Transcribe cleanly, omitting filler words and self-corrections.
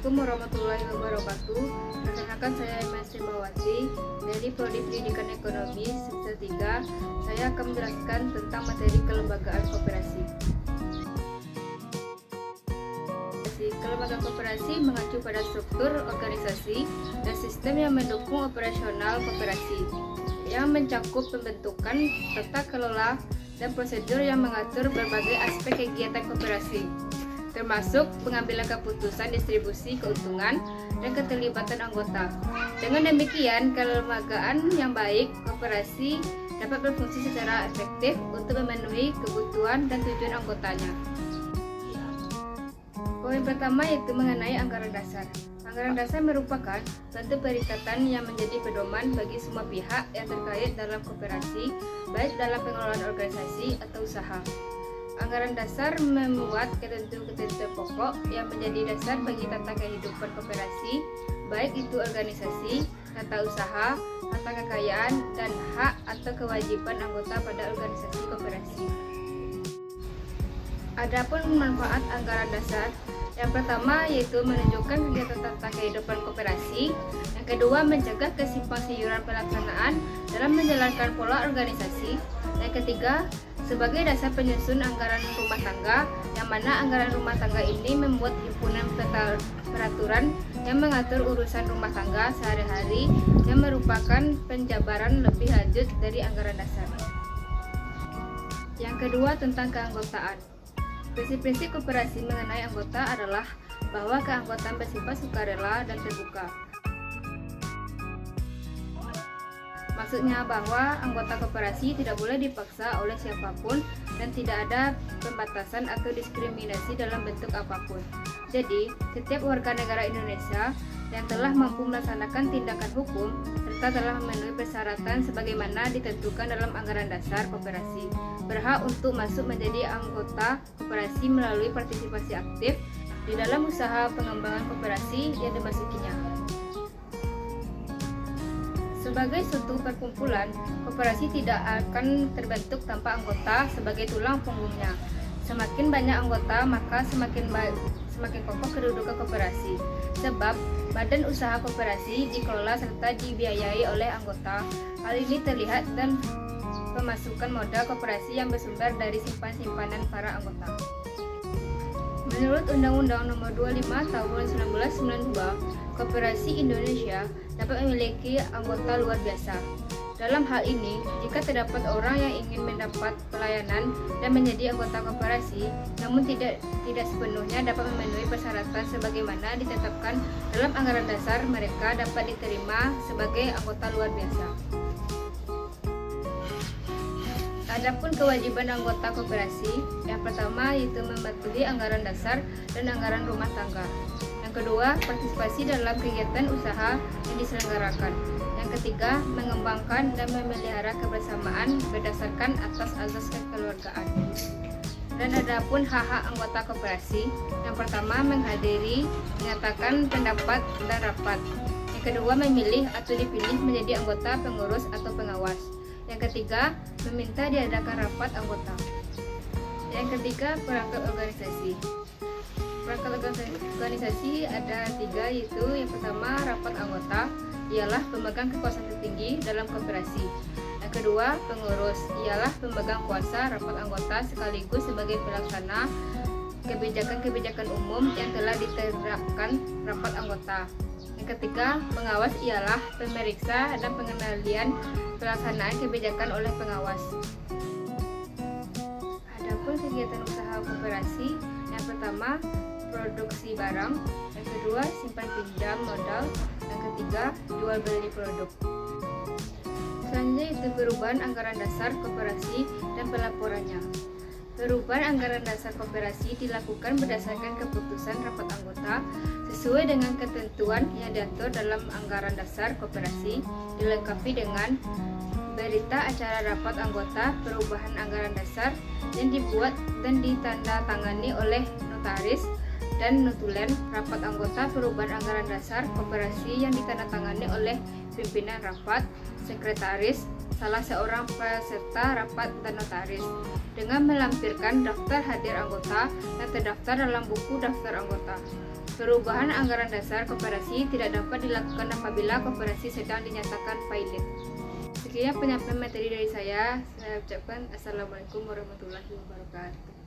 Assalamualaikum warahmatullahi wabarakatuh. Perkenalkan, saya Mas Mawati dari Prodi Pendidikan Ekonomi semester 3. Saya akan menjelaskan tentang materi kelembagaan koperasi. Kelembagaan koperasi mengacu pada struktur organisasi dan sistem yang mendukung operasional koperasi, yang mencakup pembentukan, tata kelola, dan prosedur yang mengatur berbagai aspek kegiatan koperasi, termasuk pengambilan keputusan distribusi keuntungan dan keterlibatan anggota. Dengan demikian, kelembagaan yang baik koperasi dapat berfungsi secara efektif untuk memenuhi kebutuhan dan tujuan anggotanya. Poin pertama yaitu mengenai anggaran dasar. Anggaran dasar merupakan bentuk perikatan yang menjadi pedoman bagi semua pihak yang terkait dalam koperasi, baik dalam pengelolaan organisasi atau usaha. Anggaran dasar memuat ketentuan-ketentuan pokok yang menjadi dasar bagi tata kehidupan koperasi, baik itu organisasi, tata usaha, harta kekayaan, dan hak atau kewajiban anggota pada organisasi koperasi. Adapun manfaat anggaran dasar, yang pertama yaitu menunjukkan kegiatan tata kehidupan koperasi, yang kedua mencegah kesimpang siuran pelaksanaan dalam menjalankan pola organisasi, yang ketiga sebagai dasar penyusun anggaran rumah tangga, yang mana anggaran rumah tangga ini membuat himpunan peraturan yang mengatur urusan rumah tangga sehari-hari yang merupakan penjabaran lebih lanjut dari anggaran dasar. Yang kedua tentang keanggotaan. Prinsip-prinsip koperasi mengenai anggota adalah bahwa keanggotaan bersifat sukarela dan terbuka. Maksudnya bahwa anggota koperasi tidak boleh dipaksa oleh siapapun dan tidak ada pembatasan atau diskriminasi dalam bentuk apapun. Jadi, setiap warga negara Indonesia yang telah mampu melaksanakan tindakan hukum serta telah memenuhi persyaratan sebagaimana ditentukan dalam anggaran dasar koperasi berhak untuk masuk menjadi anggota koperasi melalui partisipasi aktif di dalam usaha pengembangan koperasi yang dimasukinya. Sebagai suatu perkumpulan, koperasi tidak akan terbentuk tanpa anggota sebagai tulang punggungnya. Semakin banyak anggota, maka semakin kokoh kedudukan koperasi. Sebab badan usaha koperasi dikelola serta dibiayai oleh anggota. Hal ini terlihat dan pemasukan modal koperasi yang bersumber dari simpan-simpanan para anggota. Menurut Undang-Undang Nomor 25 Tahun 1992, Koperasi Indonesia dapat memiliki anggota luar biasa. Dalam hal ini, jika terdapat orang yang ingin mendapat pelayanan dan menjadi anggota koperasi, namun tidak sepenuhnya dapat memenuhi persyaratan sebagaimana ditetapkan dalam anggaran dasar, mereka dapat diterima sebagai anggota luar biasa. Adapun kewajiban anggota koperasi, yang pertama yaitu mematuhi anggaran dasar dan anggaran rumah tangga. Yang kedua, partisipasi dalam kegiatan usaha yang diselenggarakan. Yang ketiga, mengembangkan dan memelihara kebersamaan berdasarkan asas-asas kekeluargaan. Dan adapun hak-hak anggota koperasi, yang pertama menghadiri, menyatakan pendapat dan rapat. Yang kedua, memilih atau dipilih menjadi anggota pengurus atau pengawas. Yang ketiga, meminta diadakan rapat anggota. Yang ketiga, perangkat organisasi. Perangkat organisasi ada 3, yaitu yang pertama rapat anggota, ialah pemegang kekuasaan tertinggi dalam koperasi. Yang kedua, pengurus, ialah pemegang kuasa rapat anggota sekaligus sebagai pelaksana kebijakan-kebijakan umum yang telah diterapkan rapat anggota. Yang ketiga, pengawas, ialah pemeriksa dan pengendalian pelaksanaan kebijakan oleh pengawas. Adapun kegiatan usaha koperasi, yang pertama produksi barang, yang kedua simpan pinjam modal, yang ketiga jual beli produk. Selanjutnya itu perubahan anggaran dasar koperasi dan pelaporannya. Perubahan anggaran dasar koperasi dilakukan berdasarkan keputusan rapat anggota sesuai dengan ketentuan yang diatur dalam anggaran dasar koperasi, dilengkapi dengan berita acara rapat anggota perubahan anggaran dasar yang dibuat dan ditandatangani oleh notaris dan notulen rapat anggota perubahan anggaran dasar koperasi yang ditandatangani oleh pimpinan rapat, sekretaris, salah seorang peserta rapat dan notaris dengan melampirkan daftar hadir anggota yang terdaftar dalam buku daftar anggota. Perubahan anggaran dasar koperasi tidak dapat dilakukan apabila koperasi sedang dinyatakan pilot. Sekian penyampaian materi dari saya ucapkan Assalamualaikum warahmatullahi wabarakatuh.